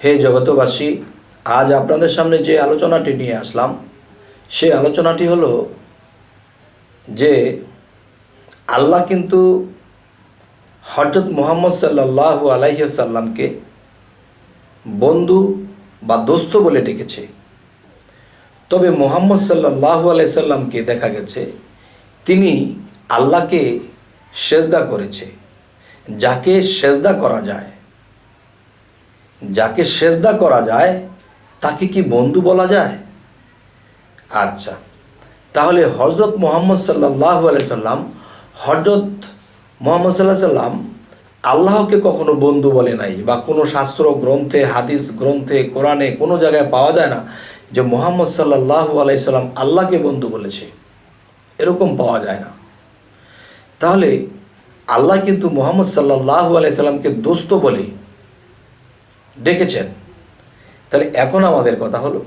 হে জগতবাসী, আজ আপনাদের সামনে যে আলোচনাটি নিয়ে আসলাম সেই আলোচনাটি হলো যে আল্লাহ কিন্তু হযরত মুহাম্মদ সাল্লাল্লাহু আলাইহি ওয়াসাল্লামকে বন্ধু বা দোস্ত বলে ডেকেছে। তবে মুহাম্মদ সাল্লাল্লাহু আলাইহি সাল্লামকে দেখা গেছে তিনি আল্লাহকে সেজদা করেছে। যাকে সেজদা করা যায় তাকে কি বন্ধু বলা যায়? আচ্ছা, তাহলে হযরত মুহাম্মদ সাল্লাল্লাহু আলাইহি সাল্লাম আল্লাহকে কখনো বন্ধু বলে নাই, বা কোনো শাস্ত্র গ্রন্থে, হাদিস গ্রন্থে, কোরআনে কোনো জায়গায় পাওয়া যায় না যে মুহাম্মদ সাল্লাল্লাহু আলাইহি সাল্লাম আল্লাহকে বন্ধু বলেছে, এরকম পাওয়া যায় না। তাহলে আল্লাহ কিন্তু মুহাম্মদ সাল্লাল্লাহু আলাইহি সাল্লামকে দোস্ত বলে ডেকেছেন। তাহলে এখন আমাদের কথা হলো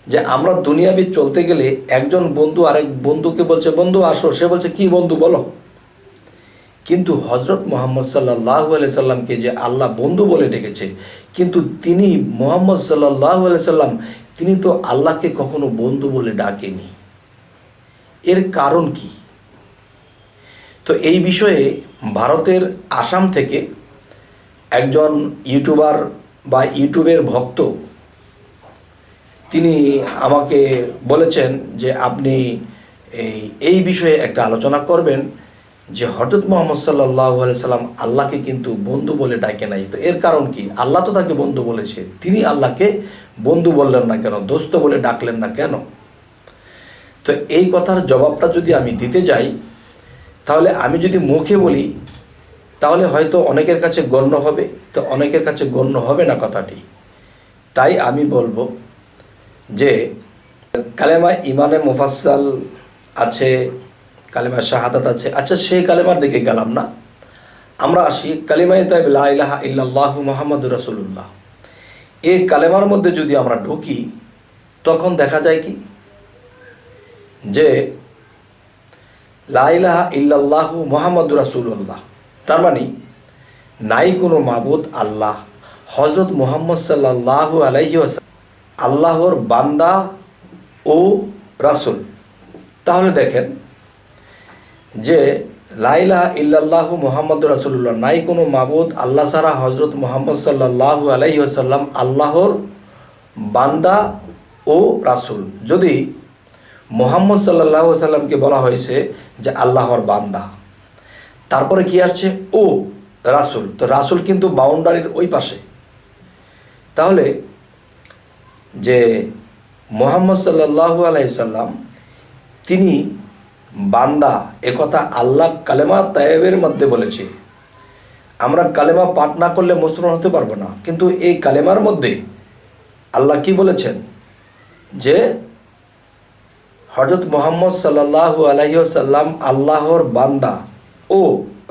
যে আমরা দুনিয়াবি চলতে গেলে একজন বন্ধু আরেক বন্ধুকে বলছে বন্ধু আসো, সে বলছে কি বন্ধু বলো। কিন্তু হযরত মুহাম্মদ সাল্লাল্লাহু আলাইহি সাল্লামকে যে আল্লাহ বন্ধু বলে ডেকেছে, কিন্তু তিনি মুহাম্মদ সাল্লাল্লাহু আলাইহি সাল্লাম তিনি তো আল্লাহকে কখনো বন্ধু বলে ডাকেনি। এর কারণ কি? তো এই বিষয়ে ভারতের আসাম থেকে একজন ইউটিউবার বা ইউটিউবের ভক্ত তিনি আমাকে বলেছেন যে আপনি এই বিষয়ে একটা আলোচনা করবেন যে হযরত মুহাম্মদ সাল্লাল্লাহু আলাইহি সাল্লাম আল্লাহকে কিন্তু বন্ধু বলে ডাকে নাই। তো এর কারণ কি? আল্লাহ তো তাকে বন্ধু বলেছে, তিনি আল্লাহকে বন্ধু বললেন না কেন, দোস্ত বলে ডাকলেন না কেন? তো এই কথার জবাবটা যদি আমি দিতে যাই, তাহলে আমি যদি মুখে বলি তাহলে হয়তো অনেকের কাছে গণ্য হবে, তো অনেকের কাছে গণ্য হবে না কথাটি। তাই আমি বলবো যে কালেমা ইমানে মুফাসসাল আছে, কালেমা শাহাদাত আছে। আচ্ছা, সেই কালেমার দিকে গেলাম না, আমরা আসি কালিমায়ে তাইয়্যিবা লা ইলাহা ইল্লাল্লাহু মুহাম্মাদুর রাসূলুল্লাহ। এই কালেমার মধ্যে যদি আমরা ঢুকি তখন দেখা যায় কি যে লা ইলাহা ইল্লাল্লাহু মুহাম্মাদুর রাসূলুল্লাহ, তার মানে নাই কোনো মাবুদ আল্লাহ, হযরত মুহাম্মদ সাল্লাল্লাহু আলাইহি ওয়াসাল্লাম আল্লাহর বান্দা ও রাসূল। তাহলে দেখেন যে লা ইলাহা ইল্লাল্লাহু মুহাম্মাদুর রাসূলুল্লাহ, নাই কোনো মাবুদ আল্লাহ ছাড়া, হযরত মুহাম্মদ সাল্লাল্লাহু আলাইহি ওয়াসাল্লাম আল্লাহর বান্দা ও রাসূল। যদি মুহাম্মদ সাল্লাল্লাহু আলাইহি ওয়াসাল্লামকে বলা হয়েছে যে আল্লাহর বান্দা, তারপরে কি আসছে? ও রাসূল। তো রাসূল কিন্তু বাউন্ডারির ওই পাশে। তাহলে যে মুহাম্মদ সাল্লাল্লাহু আলাইহি সাল্লাম তিনি বান্দা, একথা আল্লাহ কালেমা তাইয়্যিবের মধ্যে বলেছে। আমরা কালেমা পাঠ না করলে মুসলমান হতে পারবো না, কিন্তু এই কালেমার মধ্যে আল্লাহ কি বলেছেন যে হযরত মুহাম্মদ সাল্লাল্লাহু আলাইহি ওয়াসাল্লাম আল্লাহর বান্দা ও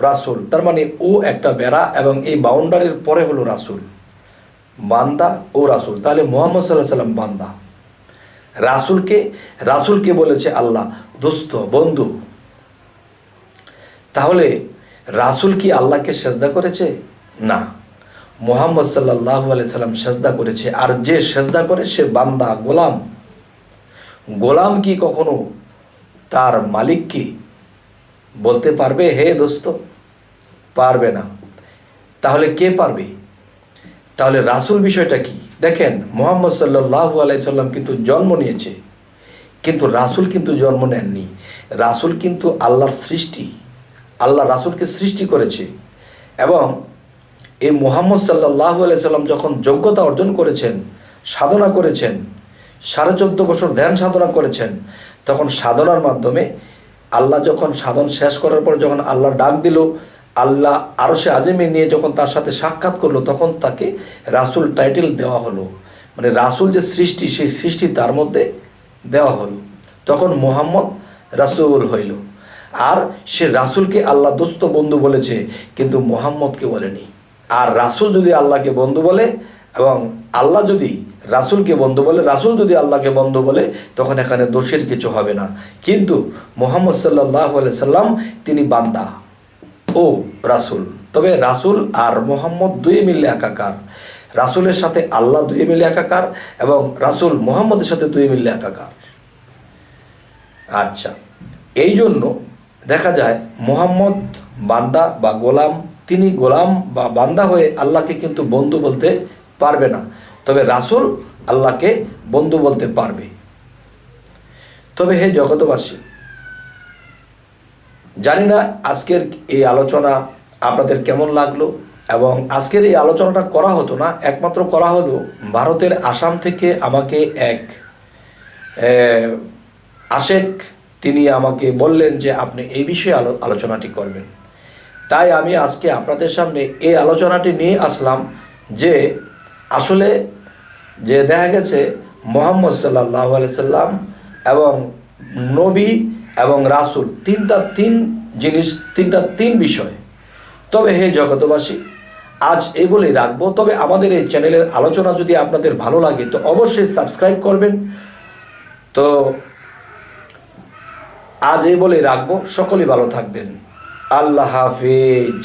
রাসূল। তার মানে ও একটা বেড়া এবং এই বাউন্ডারির পরে হলো রাসূল, বান্দা ও রাসূল। তাহলে মুহাম্মদ সাল্লাল্লাহু আলাইহি ওয়াসাল্লাম বান্দা, রাসূলকে বলেছে আল্লাহ দোস্ত, বন্ধু। তাহলে রাসূল কি আল্লাহকে সেজদা করেছে? না, মুহাম্মদ সাল্লাল্লাহু আলাইহি সাল্লাম সেজদা করেছে। আর যে সেজদা করে সে বান্দা, গোলাম। গোলাম কি কখনো তার মালিককে বলতে পারবে হে দোস্ত? পারবে না। তাহলে কে পারবে? তাহলে রাসূল বিষয়টা কি? দেখেন, মুহাম্মদ সাল্লাল্লাহু আলাইহি সাল্লাম কিন্তু জন্ম নিয়েছে, কিন্তু রাসূল কিন্তু জন্ম নেননি। রাসূল কিন্তু আল্লাহর সৃষ্টি, আল্লাহ রাসূলকে সৃষ্টি করেছে। এবং এই মুহাম্মদ সাল্লাল্লাহু আলাইহি সাল্লাম যখন যোগ্যতা অর্জন করেছেন, সাধনা করেছেন, 14.5 বছর ধ্যান সাধনা করেছেন, তখন সাধনার মাধ্যমে আল্লাহ যখন সাধন শেষ করার পর যখন আল্লাহ ডাক দিল, আল্লাহ আরশে আজিমে নিয়ে যখন তার সাথে সাক্ষাৎ করলো, তখন তাকে রাসূল টাইটেল দেওয়া হলো। মানে রাসূল যে সৃষ্টি, সেই সৃষ্টি তার মধ্যে দেওয়া হলো। তখন মুহাম্মদ রাসূল হইল। আর সে রাসূলকে আল্লাহ দোস্ত, বন্ধু বলেছে, কিন্তু মুহাম্মদকে বলেনি। আর রাসূল যদি আল্লাহকে বন্ধু বলে এবং আল্লাহ যদি রাসূলকে বন্ধু বলে, রাসূল যদি আল্লাহকে বন্ধু বলে, তখন এখানে দোষের কিছু হবে না। কিন্তু মুহাম্মদ সাল্লাল্লাহু আলাইহি সাল্লাম তিনি বান্দা ও রাসূল। তবে রাসূল আর মুহাম্মদ দুই মিলে একাকার। রাসূলের সাথে আল্লাহ দুই মিলে একাকার এবং রাসূল মুহাম্মদের সাথে দুই মিলে একাকার। আচ্ছা, এই জন্য দেখা যায় মুহাম্মদ বান্দা বা গোলাম, তিনি গোলাম বা বান্দা হয়ে আল্লাহকে কিন্তু বন্ধু বলতে পারবে না, তবে রাসূল আল্লাহকে বন্ধু বলতে পারবে। তবে হে জগতবাসী, জানি না আজকের এই আলোচনা আপনাদের কেমন লাগলো, এবং আজকের এই আলোচনাটা করা হতো না, একমাত্র করা হলো ভারতের আসাম থেকে আমাকে এক আশেক তিনি আমাকে বললেন যে আপনি এই বিষয়ে আলোচনাটি করবেন। তাই আমি আজকে আপনাদের সামনে এই আলোচনাটি নিয়ে আসলাম যে আসলে যে দেখা গেছে মুহাম্মদ সাল্লাল্লাহু আলাইহি সাল্লাম এবং নবী এবং রাসূল তিন বিষয়। তবে হে জগতবাসী, আজ এই বলেই রাখবো। তবে আমাদের এই চ্যানেলের আলোচনা যদি আপনাদের ভালো লাগে তো অবশ্যই সাবস্ক্রাইব করবেন। তো আজ এই বলেই রাখবো, সকলেই ভালো থাকবেন। আল্লাহ হাফেজ।